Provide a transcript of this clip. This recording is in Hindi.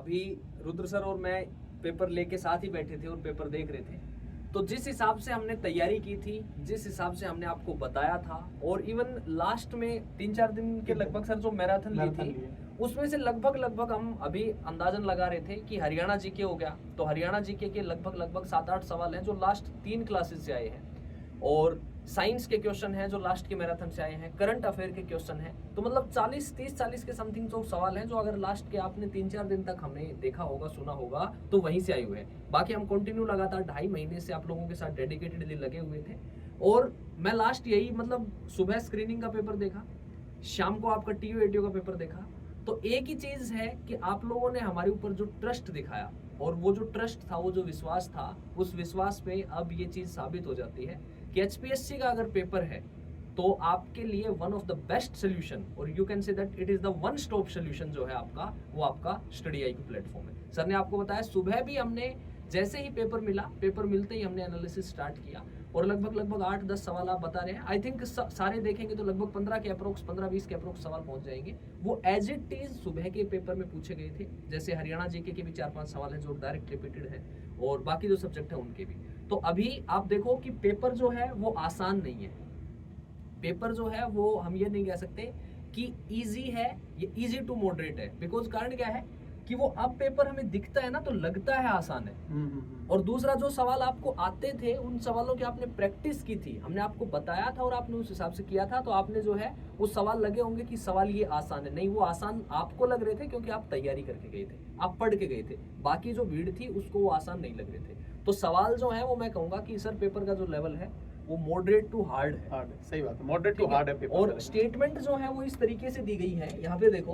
अभी रुद्र सर और मैं पेपर लेके साथ ही बैठे थे और पेपर देख रहे थे। तो जिस हिसाब से हमने तैयारी की थी, जिस हिसाब से हमने आपको बताया था, और इवन लास्ट में 3-4 दिन के लगभग सर जो मैराथन ली थी, उसमें से लगभग हम अभी अंदाजन लगा रहे थे कि हरियाणा जीके हो गया, तो हरियाणा जीके के लगभग 7-8 सवाल हैं जो लास्ट 3 क्लासेस से आए हैं, और साइंस के क्वेश्चन हैं जो लास्ट के मैराथन से आए हैं, करंट अफेयर के क्वेश्चन हैं। तो मतलब 40 के समथिंग जो सवाल हैं जो अगर लास्ट के आपने 3-4 दिन तक हमने देखा होगा, सुना होगा, तो वहीं से आए हुए हैं। बाकी हम कंटिन्यू लगातार 2.5 महीने से आप लोगों के साथ डेडिकेटेडली लगे हुए थे। और मैं लास्ट यही मतलब सुबह स्क्रीनिंग का पेपर देखा, शाम को आपका टीओ एटीओ का पेपर देखा, तो एक ही चीज है कि आप लोगों ने हमारे ऊपर जो ट्रस्ट दिखाया, और वो जो ट्रस्ट था, वो जो विश्वास था, उस विश्वास पे अब ये चीज साबित हो जाती है कि एचपीएससी का अगर पेपर है तो आपके लिए one of the best solution, और you can say that it is the one stop solution जो है आपका, वो आपका स्टडी आई प्लेटफॉर्म है। सर ने आपको बताया, सुबह भी हमने जैसे ही पेपर मिला, पेपर मिलते ही हमने एनालिसिस स्टार्ट किया, और लगभग 8-10 सवाल आप बता रहे हैं। आई थिंक सारे देखेंगे तो लगभग 15-20 के अप्रोक्स सवाल पहुंच जाएंगे। वो एज इट इज सुबह के पेपर में पूछे गए थे। जैसे हरियाणा जीके के भी 4-5 सवाल हैं जो डायरेक्ट रिपीटेड है, और बाकी जो सब्जेक्ट है उनके भी। तो अभी आप देखो कि पेपर जो है वो आसान नहीं है। पेपर जो है वो हम ये नहीं कह सकते कि इजी है, ये इजी टू मॉडरेट है। बिकॉज कारण क्या है कि वो अब पेपर हमें दिखता है ना तो लगता है आसान है। और दूसरा, जो सवाल आपको आते थे उन सवालों की आपने प्रैक्टिस की थी, हमने आपको बताया था और आपने उस हिसाब से किया था, तो आपने जो है वो सवाल लगे होंगे कि सवाल ये आसान है। नहीं, वो आसान आपको लग रहे थे क्योंकि आप तैयारी करके गए थे, आप पढ़ के गए थे। बाकी जो भीड़ थी उसको वो आसान नहीं लग रहे थे। तो सवाल जो है वो मैं कहूंगा कि सर पेपर का जो लेवल है वो मॉडरेट टू हार्ड है। सही बात है, मॉडरेट टू हार्ड है पेपर। और स्टेटमेंट जो है वो इस तरीके से दी गई है, यहाँ पे देखो।